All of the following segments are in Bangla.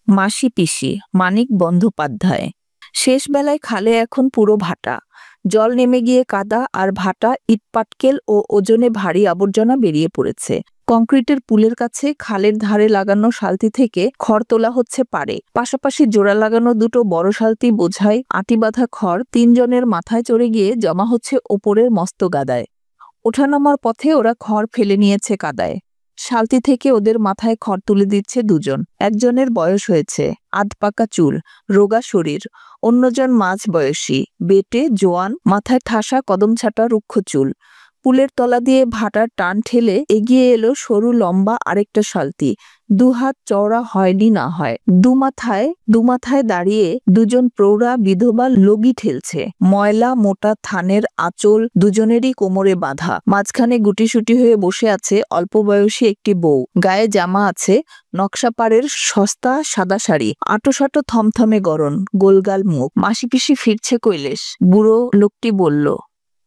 মাসি পিসি মানিক বন্দ্যোপাধ্যায়। শেষ বেলায় খালে এখন পুরো ভাটা। জল নেমে গিয়ে কাদা আর ভাটা, ইটপাটকেল ও ওজনে ভারী আবর্জনা বেরিয়ে পড়েছে। কংক্রিটের পুলের কাছে খালের ধারে লাগানো শালতি থেকে খড় তোলা হচ্ছে পাড়ে। পাশাপাশি জোড়া লাগানো দুটো বড় শালতি বোঝাই আটি বাঁধা খড় তিনজনের মাথায় চড়ে গিয়ে জমা হচ্ছে ওপরের মস্ত গাদায়। ওঠানামার পথে ওরা খড় ফেলে নিয়েছে কাদায়। শালতি থেকে ওদের মাথায় খড় তুলে দিচ্ছে দুজন। একজনের বয়স হয়েছে, আধপাকা চুল, রোগা শরীর। অন্যজন মাঝ বয়সী, বেটে জোয়ান, মাথায় ঠাসা কদম ছাটা রুক্ষ চুল। পুলের তলা দিয়ে ভাটার টান ঠেলে এগিয়ে এলো সরু লম্বা আরেকটা শালতি। দুহাত চওড়া হয়নি না হয়। দুমাথায় দাঁড়িয়ে দুজন প্রৌঢ়া বিধবা লগি ঠেলছে। ময়লা মোটা থানের আঁচল দুজনেরই কোমরে বাঁধা। মাঝখানে গুটিসুটি হয়ে বসে আছে অল্প বয়সী একটি বউ। গায়ে জামা আছে, নকশাপাড়ের সস্তা সাদা শাড়ি, আঁটোসাঁটো থমথমে গরন, গোলগাল মুখ। মাসি পিসি ফিরছে কৈলেশ। বুড়ো লোকটি বলল।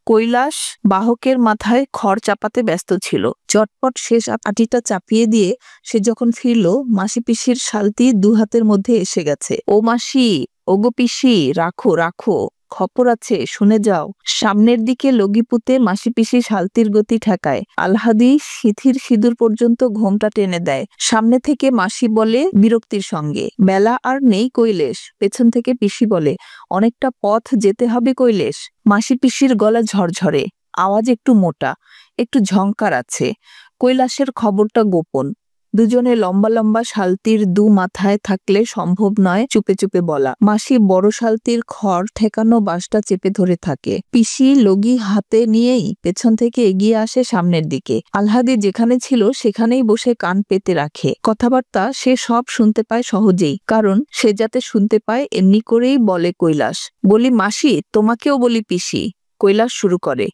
কৈলাস বাহকের মাথায় খড় চাপাতে ব্যস্ত ছিল। চটপট শেষ আটিটা চাপিয়ে দিয়ে সে যখন ফিরল, মাসি পিসির শালতি দুহাতের মধ্যে এসে গেছে। ও মাসি, ওগো পিসি, রাখো রাখো, খবর আছে, শুনে যাও। সামনের দিকে লগিপুতে মাসি পিসি শালতির গতি ঠেকায়। আলহাদি সিথির সিঁদুর পর্যন্ত ঘোমটা টেনে দেয়। সামনে থেকে মাসি বলে বিরক্তির সঙ্গে, বেলা আর নেই কৈলেশ। পেছন থেকে পিসি বলে, অনেকটা পথ যেতে হবে কৈলেশ। মাসি পিসির গলা ঝরঝরে, আওয়াজ একটু মোটা, একটু ঝংকার আছে। কৈলাসের খবরটা গোপন। দুজনে লম্বা লম্বা শালতির দু মাথায় থাকলে সম্ভব নয় চুপে চুপে বলা। মাসি বড় শালতির খড় ঠেকানো বাঁশটা চেপে ধরে থাকে। পিসি লগি হাতে নিয়েই পেছন থেকে এগিয়ে আসে সামনের দিকে। আলহাদি যেখানে ছিল সেখানেই বসে কান পেতে রাখে। কথাবার্তা সে সব শুনতে পায় সহজেই, কারণ সে যাতে শুনতে পায় এমনি করেই বলে কৈলাস। বলি মাসি, তোমাকেও বলি পিসি। কৈলাস শুরু করে,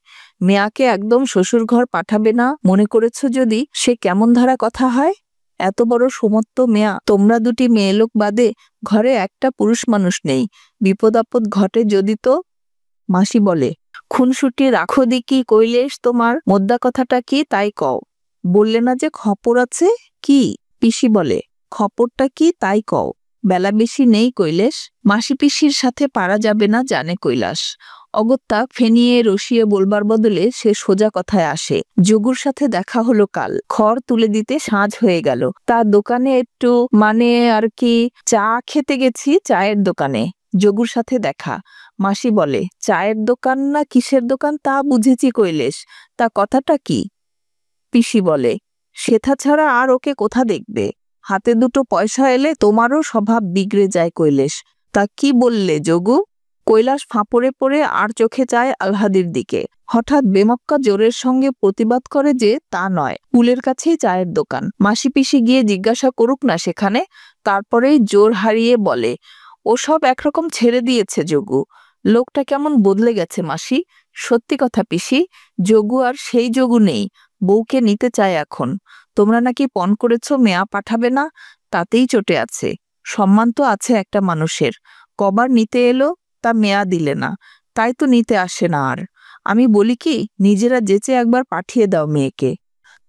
মেয়াকে একদম শ্বশুর ঘর পাঠাবে না মনে করেছ যদি? সে কেমন ধারা কথা হয়? এত বড় সমত্ব মেয়া, তোমরা দুটি মেয়েলোক বাদে ঘরে একটা পুরুষ মানুষ নেই। বিপদ আপদ ঘটে যদি তো? মাসি বলে, খুনসুটি রাখো দিকি কৈলেশ, তোমার মোদ্দা কথাটা কি তাই কও। বললে না যে খপর আছে? কি? পিসি বলে, খপরটা কি তাই কও। বেলা বেশি নেই কৈলেশ। মাসি পিসির সাথে পারা যাবে না জানে কৈলাস। অগত্যা ফেনিয়ে রসিয়ে বলবার বদলে সে সোজা কথায় আসে। যোগুর সাথে দেখা হলো কাল। খড় তুলে দিতে সাঁঝ হয়ে গেল। তার দোকানে একটু আর কি চা খেতে গেছি, চায়ের দোকানে। যোগুর সাথে দেখা। মাসি বলে, চায়ের দোকান না কিসের দোকান তা বুঝেছি কৈলেশ, তা কথাটা কি? পিসি বলে, সেথা ছাড়া আর ওকে কোথা দেখবে? হাতে দুটো পয়সা এলে তোমারও স্বভাব বিগড়ে যায় কৈলেশ। তা কি বললে যোগু? কৈলাস ফাঁপড়ে পড়ে আর চোখে চায় আলহাদির দিকে। হঠাৎ বেমক্কা জোরের সঙ্গে প্রতিবাদ করে যে তা নয়, পুলের কাছেই চায়ের দোকান। মাসি পিসি গিয়ে জিজ্ঞাসা করুক না সেখানে। তারপরেই জোর হারিয়ে বলে, ওসব একরকম ছেড়ে দিয়েছে যোগু। লোকটা কেমন বদলে গেছে মাসি। সত্যি কথা পিসি, যোগু আর সেই যোগু নেই। বউকে নিতে চায় এখন। তোমরা নাকি পণ করেছ মেয়া পাঠাবে না, তাতেই চটে আছে। সম্মান তো আছে একটা মানুষের। কবার নিতে এলো, তা মেয়া দিলে না, তাই তো নিতে আসে না আর। আমি বলি কি, নিজেরা যেচে একবার পাঠিয়ে দাও মেয়েকে।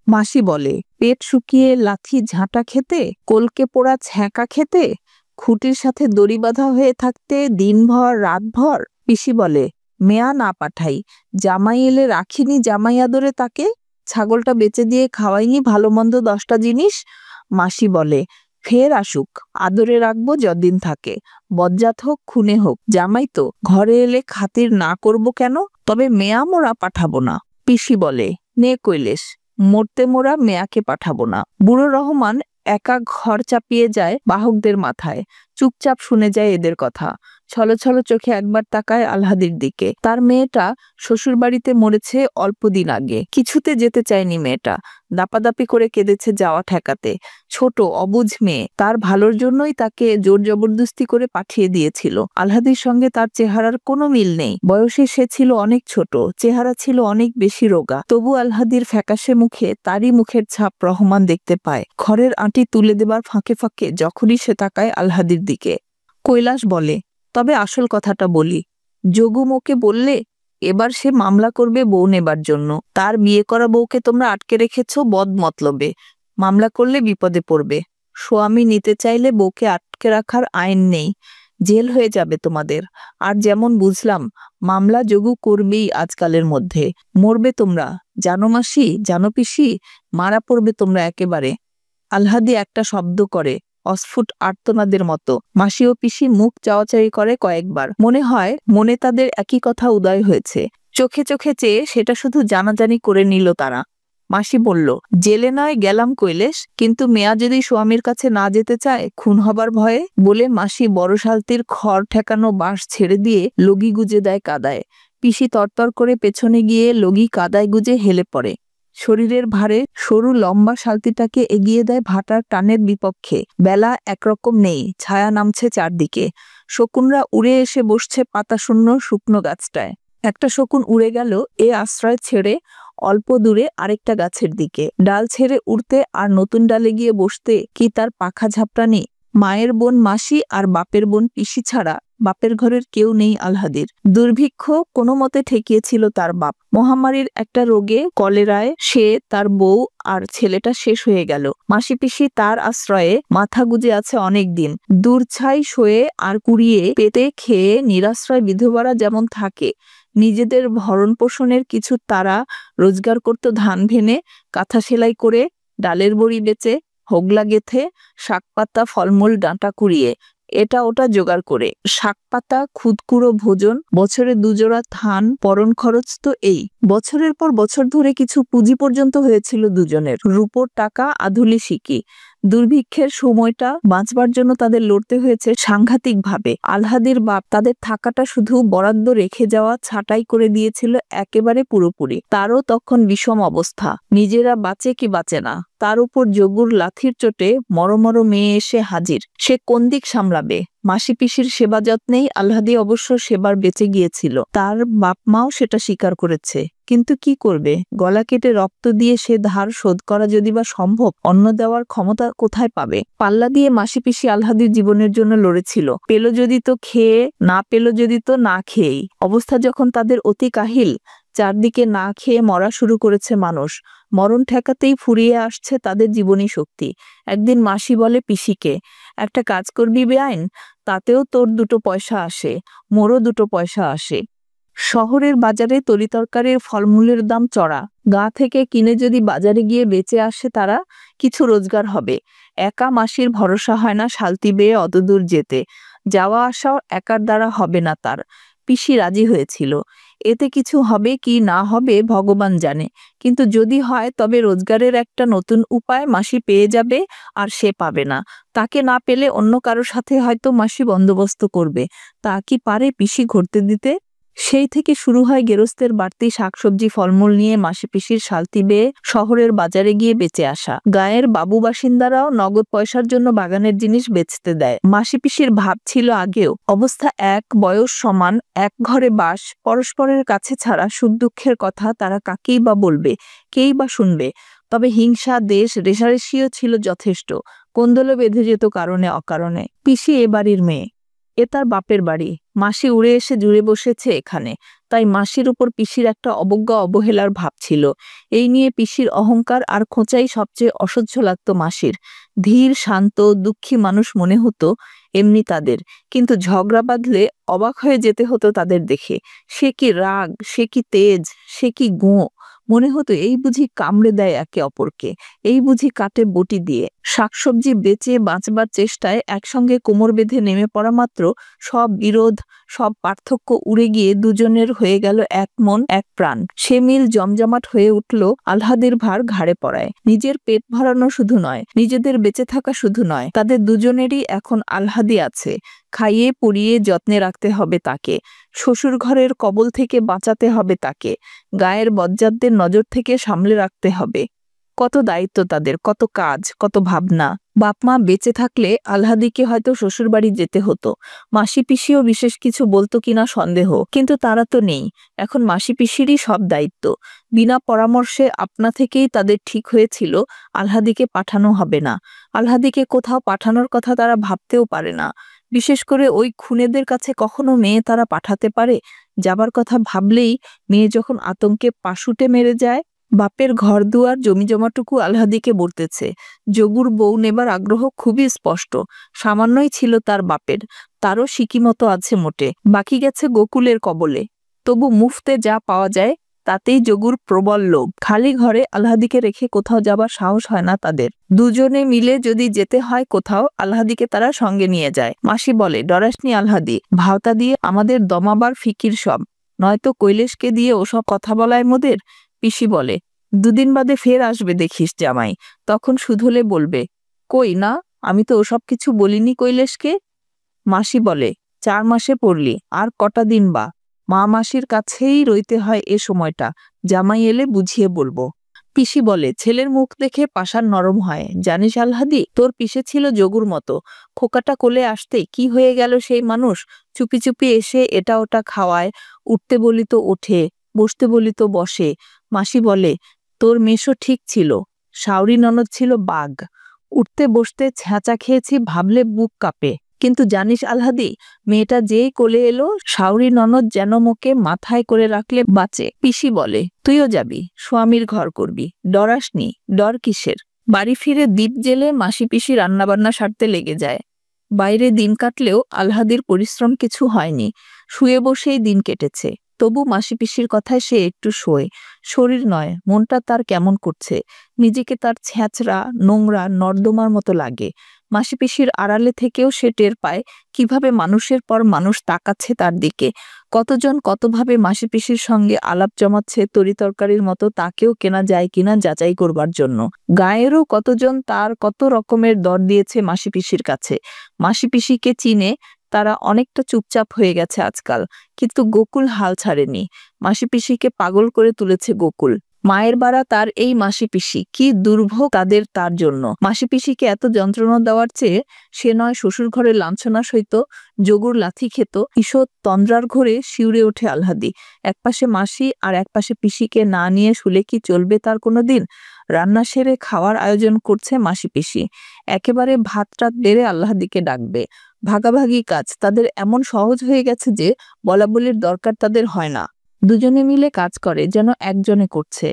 মাসি বলে, পেট শুকিয়ে লাথি ঝাঁটা খেতে, কলকে পোড়া ছ্যাঁকা খেতে, খুঁটির সাথে দড়ি বাঁধা হয়ে থাকতে দিনভর রাতভর। পিসি বলে, মেয়া না পাঠাই, জামাই এলে রাখিনি জামাই আদরে তাকে, ছাগলটা বেচে দিয়ে খাওয়াইনি ভালো মন্দ 10টা জিনিস। মাসি বলে, ফের আসুক, আদরে রাখবো যতদিন থাকে, বজ্জাত হোক খুনে হোক, জামাই তো, ঘরে এলে খাতির না করব কেন? তবে মেয়া মোরা পাঠাবো না। পিসি বলে, নে কৈলেশ, মরতে মোরা মেয়াকে পাঠাবো না। বুড়ো রহমান একা ঘর চাপিয়ে যায় বাহকদের মাথায়। চুপচাপ শুনে যায় এদের কথা। ছলো ছলো চোখে একবার তাকায় আলহাদির দিকে। তার মেয়েটা শ্বশুর বাড়িতে মরেছে অল্প দিন আগে। কিছুতে যেতে চায়নি মেয়েটা। দাপাদাপি করে কেঁদেছে যাওয়া ঠেকাতে। ছোট অবুঝ মেয়ে, তার ভালোর জন্যই তাকে জোর জবরদস্তি করে পাঠিয়ে দিয়েছিল। আলহাদির সঙ্গে তার চেহারার কোনো মিল নেই। বয়সে সে ছিল অনেক ছোট, চেহারা ছিল অনেক বেশি রোগা। তবু আলহাদির ফ্যাকাশে মুখে তারই মুখের ছাপ রহমান দেখতে পায়। খড়ের আঁটি তুলে দেবার ফাঁকে ফাঁকে যখনই সে তাকায় আলহাদির দিকে। কৈলাস বলে, তবে আসল কথাটা বলি। যোগু মোকে বললে এবার সে মামলা করবে বউ নেবার জন্য। তার বিয়ে করা বউকে তোমরা আটকে রেখেছ বদ মতলবে। মামলা করলে বিপদে পড়বে। স্বামী নিতে চাইলে বউকে আটকে রাখার আইন নেই, জেল হয়ে যাবে তোমাদের। আর যেমন বুঝলাম মামলা যোগু করবেই আজকালের মধ্যে। মরবে তোমরা, জানো মাসি, জানো পিসি, মারা পড়বে তোমরা একেবারে। আলহাদি একটা শব্দ করে, অস্ফুট আর্তনাদের মতো। মাসি ও পিসি মুখ চাওয়াচাই করে কয়েকবার। মনে হয় মনে তাদের একই কথা উদয় হয়েছে। চোখে চোখে চেয়ে সেটা শুধু জানাজানি করে নিল তারা। মাসি বলল, জেলে নয় গেলাম কৈলেশ, কিন্তু মেয়া যদি স্বামীর কাছে না যেতে চায় খুন হবার ভয়ে। বলে মাসি বড় শালতির খড় ঠেকানো বাঁশ ছেড়ে দিয়ে লগি গুজে দেয় কাদায়। পিসি তরতর করে পেছনে গিয়ে লগি কাদায় গুজে হেলে পড়ে। শরীরের ভারে সরু লম্বা শালতিটাকে এগিয়ে দেয় ভাটার টানের বিপক্ষে। বেলা একরকম নেই, ছায়া নামছে চারদিকে। শকুনরা উড়ে এসে বসছে পাতাশূন্য শুকনো গাছটায়। একটা শকুন উড়ে গেল এ আশ্রয় ছেড়ে অল্প দূরে আরেকটা গাছের দিকে। ডাল ছেড়ে উড়তে আর নতুন ডালে গিয়ে বসতে কি তার পাখা ঝাপটানি? মায়ের বোন মাসি আর বাপের বোন পিসি ছাড়া বাপের ঘরের কেউ নেই আলহাদির। দুর্ভিক্ষ কোনো মতে ঠেকিয়েছিল তার বাপ। মহামারীর একটা রোগে, কলেরায় সে, তার বউ আর ছেলেটা শেষ হয়ে গেল। মাসি পিসি তার আশ্রয়ে মাথা গুজে আছে অনেক দিন। দূরছাই শোয়ে আর কুড়িয়ে পেটে খেয়ে নিরাশ্রয় বিধবারা যেমন থাকে, নিজেদের ভরণ পোষণের কিছু তারা রোজগার করত ধান ভেনে, কাঁথা সেলাই করে, ডালের বড়ি বেচে, হোগলা গেথে, শাকপাতা ফলমূল ডাঁটা কুড়িয়ে, এটা ওটা জোগাড় করে। শাকপাতা, খুদকুড়ো ভোজন, বছরে দুজোড়া ধান, পরন খরচ তো এই। বছরের পর বছর ধরে কিছু পুঁজি পর্যন্ত হয়েছিল দুজনের। রূপোর টাকা আধুলি শিকি। দুর্ভিক্ষের সময়টা বাঁচবার জন্য তাদের লড়তে হয়েছে সাংঘাতিকভাবে। আলহাদির বাপ তাদের থাকাটা শুধু বরাদ্দ রেখে যাওয়া ছাঁটাই করে দিয়েছিল একেবারে পুরোপুরি। তারও তখন বিষম অবস্থা। নিজেরা বাঁচে কি বাঁচে না, তার উপর যোগুর লাথির চোটে মরমর মেয়ে এসে হাজির। সে কোন দিক সামলাবে? মাসি পিসির সেবা যত্নেই আলহাদি অবশ্য সেবার বেঁচে গিয়েছিল। তার বাপ মাও সেটা স্বীকার করেছে। কিন্তু কি করবে? গলা কেটে রক্ত দিয়ে সে ধার শোধ করা যদি বা সম্ভব, অন্ন দেওয়ার ক্ষমতা কোথায় পাবে? পাল্লা দিয়ে মাসি পিসি আলহাদির জীবনের জন্য লড়েছিল। পেল যদি তো খেয়ে, না পেল যদি তো না খেয়েই। অবস্থা যখন তাদের অতি কাহিল, চারদিকে না খেয়ে মরা শুরু করেছে মানুষ। মরণ ঠেকাতেই ফুরিয়ে আসছে তাদের জীবনী শক্তি। একদিন মাসি বলে পিসিকে, একটা কাজ করবি বেআইন, তাতেও তোর দুটো পয়সা আসে, মোরও দুটো পয়সা আসে। শহরের বাজারে তরিতরকারির ফলমূলের দাম চড়া। গা থেকে কিনে যদি বাজারে গিয়ে বেচে আসে তারা, কিছু রোজগার হবে। একা মাসির ভরসা হয় না শালতি বেয়ে অতদূর যেতে। যাওয়া আসাও একার দ্বারা হবে না তার। পিসি রাজি হয়েছিল। এতে কিছু হবে কি না হবে ভগবান জানে, কিন্তু যদি হয় তবে রোজগারের একটা নতুন উপায় মাসি পেয়ে যাবে, আর সে পাবে না। তাকে না পেলে অন্য কারোর সাথে হয়তো মাসি বন্দোবস্ত করবে। তা কি পারে পিসি ঘটতে দিতে? সেই থেকে শুরু হয় গেরস্তের বাড়তি শাকসবজি ফলমূল নিয়ে মাসি পিসির শালতি বেয়ে শহরের বাজারে গিয়ে বেচে আসা। গায়ের বাবু বাসিন্দারাও নগদ পয়সার জন্য বাগানের জিনিস বেচতে দেয়। মাসি পিসির ভাব ছিল আগেও। অবস্থা এক, বয়স সমান, এক ঘরে বাস, পরস্পরের কাছে ছাড়া সুখ দুঃখের কথা তারা কাকেই বা বলবে, কেই বা শুনবে। তবে হিংসা, দেশ রেষারেষিও ছিল যথেষ্ট। কোন্দলে বেঁধে যেত কারণে অকারণে। পিসি এ বাড়ির মেয়ে, এ তার বাপের বাড়ি। মাসি উড়ে এসে জুড়ে বসেছে এখানে, তাই মাসির উপর পিসির একটা অবজ্ঞা অবহেলার ভাব ছিল। এই নিয়ে পিসির অহংকার আর খোঁচাই সবচেয়ে অসহ্য লাগতো মাসির। ধীর, শান্ত, দুঃখী মানুষ মনে হতো এমনি তাদের, কিন্তু ঝগড়া বাঁধলে অবাক হয়ে যেতে হতো তাদের দেখে। সে কি রাগ, সে কি তেজ, সে কি গোঁ! মনে হতো এই বুঝি কামড়ে দেয় একে অপরকে, এই বুঝি কাটে বটি দিয়ে। শাকসবজি বেচে বাঁচবার চেষ্টায় একসঙ্গে কোমর বেঁধে নেমে পড়া মাত্র সব বিরোধ, সব পার্থক্য উড়ে গিয়ে দুজনের হয়ে গেল এক মন এক প্রাণ। সে মিল জমজমাট হয়ে উঠল আলহাদির ভার ঘাড়ে পড়ায়। নিজের পেট ভরানো শুধু নয়, নিজেদের বেঁচে থাকা শুধু নয়, তাদের দুজনেরই এখন আলহাদি আছে। খাইয়ে পরিয়ে যত্নে রাখতে হবে তাকে। শ্বশুর ঘরের কবল থেকে বাঁচাতে হবে তাকে। গায়ের বজ্জাতদের নজর থেকে সামলে রাখতে হবে। কত দায়িত্ব তাদের, কত কাজ, কত ভাবনা। বাপমা বেঁচে থাকলে আলহাদিকে হয়তো শ্বশুরবাড়ি যেতে হতো। মাসি পিসিও বিশেষ কিছু বলতো কিনা সন্দেহ, কিন্তু তারা তো নেই। এখন মাসি পিসিরই সব দায়িত্ব। বিনা পরামর্শে আপনা থেকেই তাদের ঠিক হয়েছিল আলহাদিকে পাঠানো হবে না। আলহাদিকে কোথাও পাঠানোর কথা তারা ভাবতেও পারে না। বিশেষ করে ওই খুনেদের কাছে কখনো মেয়ে তারা পাঠাতে পারে? যাবার কথা ভাবলেই মেয়ে যখন আতঙ্কে পাশুটে মেরে যায়, বাপের ঘরদুয়ার জমিজমাটুকু আলহাদিকে বলতেছে। যোগুর বউ নেবার আগ্রহ খুবই স্পষ্ট। সামান্যই ছিল তার বাপের, তারও সিকিমতো আছে মোটে, বাকি গেছে গোকুলের কবলে। তবু মুফতে যা পাওয়া যায় তাতেই যোগুর প্রবল লোভ। খালি ঘরে আলহাদিকে রেখে কোথাও যাবার সাহস হয় না তাদের। দুজনে মিলে যদি যেতে হয় কোথাও, আলহাদিকে তারা সঙ্গে নিয়ে যায়। মাসি বলে, ডরাসনি আলহাদি, ভাওতা দিয়ে আমাদের দমাবার ফিকির সব, নয়তো কৈলেশকে দিয়ে ওসব কথা বলায় মোদের। পিসি বলে, দুদিন বাদে ফের আসবে দেখিস জামাই, তখন শুধলে বলবে, কই না, আমি তো ওসব কিছু বলিনি কৈলেশকে। মাসি বলে, 4 মাসে পড়লি, আর কটা দিন বা, মা মাসির কাছেই রইতে হয় এ সময়টা, জামাই এলে বুঝিয়ে বলবো। পিসি বলে, ছেলের মুখ দেখে পাষাণ নরম হয়, জানিস আলহাদি, তোর পিসে ছিল যোগুর মতো। খোকাটা কোলে আসতে কি হয়ে গেল সেই মানুষ, চুপি চুপি এসে এটা ওটা খাওয়ায়, উঠতে বলি তো ওঠে, বসতে বলি তো বসে। মাসি বলে, তোর মেশো ঠিক ছিল, শাওরি ননদ ছিল বাঘ, উঠতে বসতে ছ্যাঁচা খেয়েছি ভাবলে বুক কাঁপে। কিন্তু জানিস আলহাদি, মেয়েটা যেই কোলে এলো, শাওরি ননদ যেন মোকে মাথায় করে রাখলে বাঁচে। পিসি বলে, তুইও যাবি, স্বামীর ঘর করবি, ডরাসনি, ডর কিসের। বাড়ি ফিরে দ্বীপ জেলে মাসি পিসি রান্নাবান্না সারতে লেগে যায়। বাইরে দিন কাটলেও আলহাদির পরিশ্রম কিছু হয়নি, শুয়ে বসেই দিন কেটেছে। তবু মাসি পিসির কথায় সে একটু শোয়, শরীর নয় মনটা তার কেমন করছে, নিজেকে তার ছ্যাঁচড়া নোংরা নর্দমার মতো লাগে। মাসি পিসির আড়ালে থেকেও সে টের পায় কিভাবে মানুষের পর মানুষ তাকাচ্ছে তার দিকে, কতজন কতভাবে মাসি পিসির সঙ্গে আলাপ জমাচ্ছে তরিতরকারির মতো তাকেও কেনা যায় কিনা যাচাই করবার জন্য। গায়েরও কতজন তার কত রকমের দর দিয়েছে মাসি পিসির কাছে। মাসি পিসিকে চিনে তারা অনেকটা চুপচাপ হয়ে গেছে আজকাল, কিন্তু গোকুল হাল ছাড়েনি। মাসি পিসিকে পাগল করে তুলেছে গোকুল। মায়ের বাড়া তার এই মাসি পিসি, কি দুর্ভোগ তাদের তার জন্য। মাসি পিসিকে এত যন্ত্রণা দেওয়ার চেয়ে সে নয় শ্বশুর ঘরে লাঞ্ছনা সইত, যোগুর লাথি খেত। ঈষৎ তন্দ্রার ঘরে শিউরে ওঠে আলহাদি। একপাশে মাসি আর একপাশে পিসিকে না নিয়ে শুলে কি চলবে তার কোনো দিন। রান্না সেরে খাওয়ার আয়োজন করছে মাসি পিসি, একেবারে ভাত টাত বেড়ে আল্লাহদিকে ডাকবে। ভাগাভাগি কাজ তাদের এমন সহজ হয়ে গেছে যে বলাবলির দরকার তাদের হয় না। দুজনে মিলে কাজ করে যেন একজনে করছে।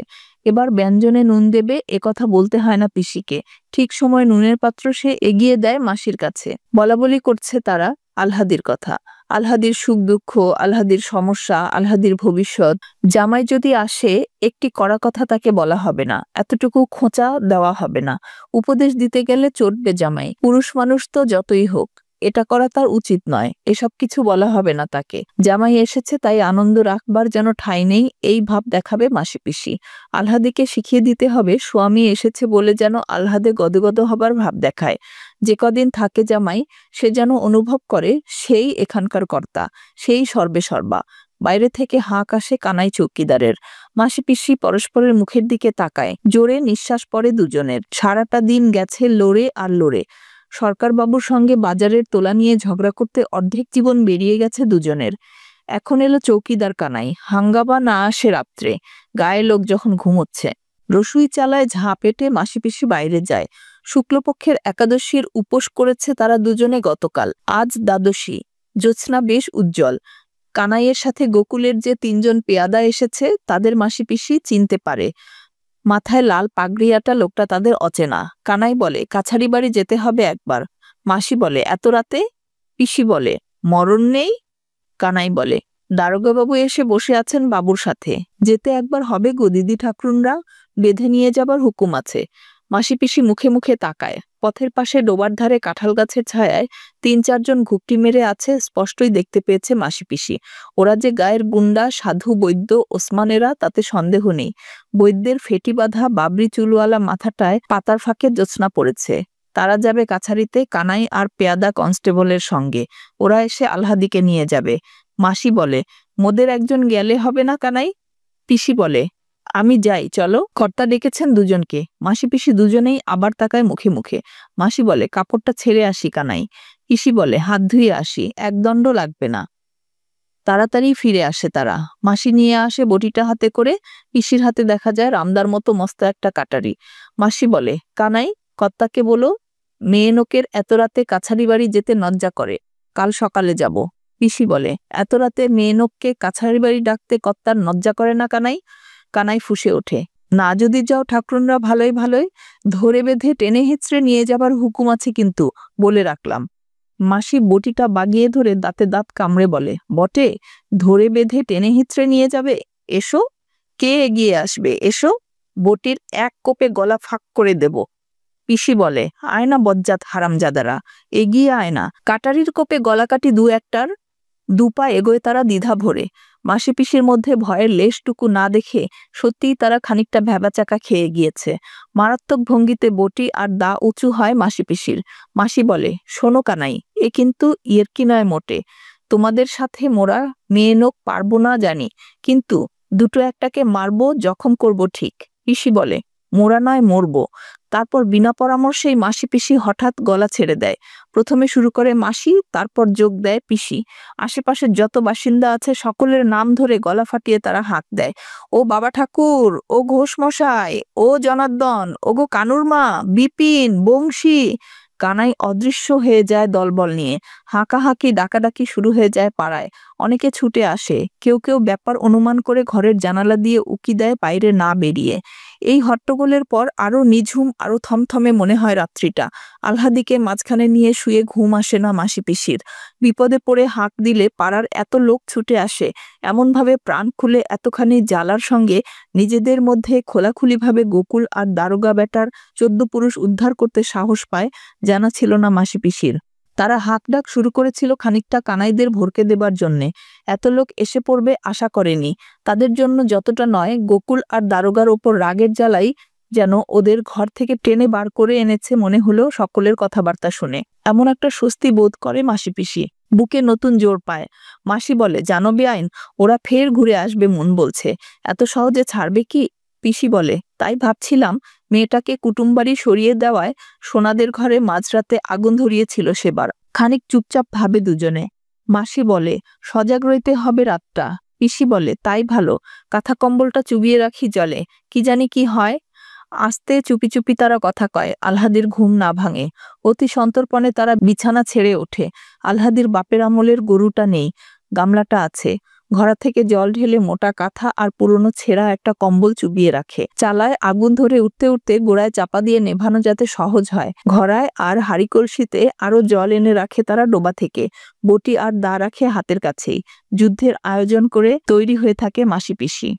এবার ব্যঞ্জনে নুন দেবে এ কথা বলতে হয় না পিসিকে, ঠিক সময় নুনের পাত্র সে এগিয়ে দেয় মাসির কাছে। বলাবলি করছে তারা আলহাদির কথা, আলহাদির সুখ দুঃখ, আলহাদির সমস্যা, আলহাদির ভবিষ্যৎ। জামাই যদি আসে একটি কড়া কথা তাকে বলা হবে না, এতটুকু খোঁচা দেওয়া হবে না। উপদেশ দিতে গেলে চটবে জামাই, পুরুষ মানুষ তো যতই হোক, এটা করা তার উচিত নয়, এসব কিছু বলা হবে না তাকে। জামাই এসেছে তাই আনন্দ রাখবার যেন ঠাঁই নেই, এই ভাব দেখাবে মাসি পিসি। আলহাদিকে শিখিয়ে দিতে হবে স্বামী এসেছে বলে যেন আলহাদে গদগদ হবার ভাব দেখায়। যে কদিন থাকে জামাই, সে যেন অনুভব করে সেই এখানকার কর্তা, সেই সর্বে সর্বা। বাইরে থেকে হাঁক আসে কানাই চৌকিদারের। মাসি পিসি পরস্পরের মুখের দিকে তাকায়, জোরে নিঃশ্বাস পড়ে দুজনের। সারাটা দিন গেছে লড়ে আর লড়ে। সরকারবাবুর সঙ্গে বাজারের তোলা নিয়ে ঝগড়া করতে অর্ধেক জীবন বেরিয়ে গেছে দুজনের। এখন এলো চৌকিদার কানাই, হাঙ্গামা না আসে রাত্রে, গায়ে লোক যখন ঘুমোচ্ছে। রসুই চালায় ঝাঁ পেটে মাসি পিসি বাইরে যায়। শুক্লপক্ষের একাদশীর উপোস করেছে তারা দুজনে গতকাল, আজ দ্বাদশী। জ্যোৎস্না বেশ উজ্জ্বল। কানাইয়ের সাথে গোকুলের যে 3 জন পেয়াদা এসেছে তাদের মাসি পিসি চিনতে পারে। মাথায় লাল পাগড়িয়াটা লোকটা তাদের অচেনা। কানাই বলে, কাছারি বাড়ি যেতে হবে একবার। মাসি বলে, এত রাতে? পিসি বলে, মরণ নেই। কানাই বলে, দারোগাবাবু এসে বসে আছেন বাবুর সাথে, যেতে একবার হবে গো দিদি ঠাকরুনরা, বেঁধে নিয়ে যাবার হুকুম আছে। মাসি পিসি মুখে মুখে তাকায়। পথের পাশে ডোবার ধারে কাঁঠাল গাছের ছায়ায় 3-4 জন ঘুপটি মেরে আছে, স্পষ্টই দেখতে পেয়েছে মাসি পিসি। ওরা যে গায়ের গুন্ডা সাধু বৈদ্য ওসমানেরা তাতে সন্দেহ নেই। বৈদ্যের ফেটি বাঁধা বাবরি চুলওয়ালা মাথাটায় পাতার ফাঁকে জ্যোৎস্না পড়েছে। তারা যাবে কাছারিতে কানাই আর পেয়াদা কনস্টেবলের সঙ্গে। ওরা এসে আলহাদিকে নিয়ে যাবে। মাসি বলে, মোদের একজন গেলে হবে না কানাই? পিসি বলে, আমি যাই, চলো। কর্তা ডেকেছেন দুজনকে। মাসি পিসি দুজনেই আবার তাকায় মুখে মুখে। মাসি বলে, কাপড়টা ছেড়ে আসি কানাই। পিসি বলে, হাত ধুয়ে আসি, একদণ্ড লাগবে না। তাড়াতাড়ি ফিরে আসে তারা। মাসি নিয়ে আসে বটিটা হাতে করে। পিসির হাতে দেখা যায় রামদার মতো মস্ত একটা কাটারি। মাসি বলে, কানাই, কর্তাকে বলো মেয়ে নোকের এত রাতে কাছারি বাড়ি যেতে লজ্জা করে, কাল সকালে যাব। পিসি বলে, এত রাতে মেয়ে নোককে কাছারি বাড়ি ডাকতে কর্তার লজ্জা করে না কানাই? কানাই ফুঁসে ওঠে, না যদি যাও ঠাকরুনরা ভালোই ভালোই, ধরে বেঁধে টেনে হিঁচড়ে নিয়ে যাবার হুকুম আছে কিন্তু, বলে রাখলাম। মাসি বটিটা বাগিয়ে ধরে দাঁতে দাঁত কামড়ে বলে, বটে, ধরে বেঁধে টেনে হিঁচড়ে নিয়ে যাবে? এসো। কে এগিয়ে আসবে? এসো, বটির এক কোপে গলা ফাঁক করে দেব। পিসি বলে, আয় না বজ্জাত হারামজাদারা, এগিয়ে আয় না। কাটারির কোপে গলা কাটি দু একটার। দুপা এগোয় তারা দ্বিধা ভরে। মাসি পিসির মধ্যে ভয়ের লেশটুকু না দেখে সত্যিই তারা খানিকটা ভ্যাবাচাকা খেয়ে গিয়েছে। মারাত্মক ভঙ্গিতে বটি আর দা উঁচু হয় মাসি পিসির। মাসি বলে, শোনো কানাই, এ কিন্তু ইয়েরকি নয় মোটে। তোমাদের সাথে মোরা মেয়ে নোক পারবো না জানি, কিন্তু দুটো একটাকে মারবো, জখম করব ঠিক। পিসি বলে, মোরা নয় মরবো। তারপর বিনা পরামর্শেই মাসি পিসি হঠাৎ গলা ছেড়ে দেয়। প্রথমে শুরু করে মাসি, তারপর যোগ দেয় পিসি। আশেপাশের যত বাসিন্দা আছে সকলের নাম ধরে গলা ফাটিয়ে তারা হাঁক দেয়, ও বাবা ঠাকুর, ও ঘোষ মশাই, ও জনার্দন, ও গো কানুর মা, বিপিন, বংশী। কানাই অদৃশ্য হয়ে যায় দলবল নিয়ে। হাঁকাহাঁকি ডাকাডাকি শুরু হয়ে যায় পাড়ায়। অনেকে ছুটে আসে, কেউ কেউ ব্যাপার অনুমান করে ঘরের জানালা দিয়ে উকি দেয় বাইরে না বেরিয়ে। এই হট্টগোলের পর আরো নিঝুম, আরো থমথমে মনে হয় রাত্রিটা। আলহাদিকে মাঝখানে নিয়ে শুয়ে ঘুম আসে না মাসি পিসির। বিপদে পড়ে হাঁক দিলে পাড়ার এত লোক ছুটে আসে, এমনভাবে প্রাণ খুলে এতখানি জ্বালার সঙ্গে নিজেদের মধ্যে খোলাখুলিভাবে গোকুল আর দারোগা বেটার 14 পুরুষ উদ্ধার করতে সাহস পায়, জানা ছিল না মাসি পিসির। তারা হাঁকডাক শুরু করেছিল খানিকটা কানাইদের ভরকে দেবার জন্যে। এত লোক এসে পড়বে আশা করেনি। তাদের জন্য যতটা নয়, গোকুল আর দারোগার ওপর রাগের জ্বালাই যেন ওদের ঘর থেকে টেনে বার করে এনেছে মনে হলো সকলের কথাবার্তা শুনে। এমন একটা স্বস্তি বোধ করে মাসি পিসি। বুকে নতুন জোর পায়। মাসি বলে, জানো বেআইন, ওরা ফের ঘুরে আসবে মন বলছে। এত সহজে ছাড়বে কি? পিসি বলে, তাই ভাবছিলাম মেয়েটাকে কুটুমবাড়ি সরিয়ে দেওয়ায় সোনাদের ঘরে মাঝরাতে আগুন ধরিয়েছিল সেবার। খানিক চুপচাপ ভাবে দুজনে। মাসি বলে, সজাগ রইতে হবে রাতটা। পিসি বলে, তাই ভালো, কাঁথা কম্বলটা চুবিয়ে রাখি জলে, কি জানি কি হয়। আস্তে চুপি চুপি তারা কথা কয়, আলহাদির ঘুম না ভাঙে। অতি সন্তর্পণে তারা বিছানা ছেড়ে ওঠে। আলহাদির বাপের আমলের গরুটা নেই, গামলাটা আছে। ঘরা থেকে জল ঢেলে মোটা কাঁথা আর পুরনো ছেঁড়া একটা কম্বল চুবিয়ে রাখে। চালায় আগুন ধরে উঠতে উঠতে গোড়ায় চাপা দিয়ে নেভানো যাতে সহজ হয়। ঘরায় আর হাঁড়ি কলসিতে আরো জল এনে রাখে তারা ডোবা থেকে। বটি আর দা রাখে হাতের কাছেই। যুদ্ধের আয়োজন করে তৈরি হয়ে থাকে মাসি পিসি।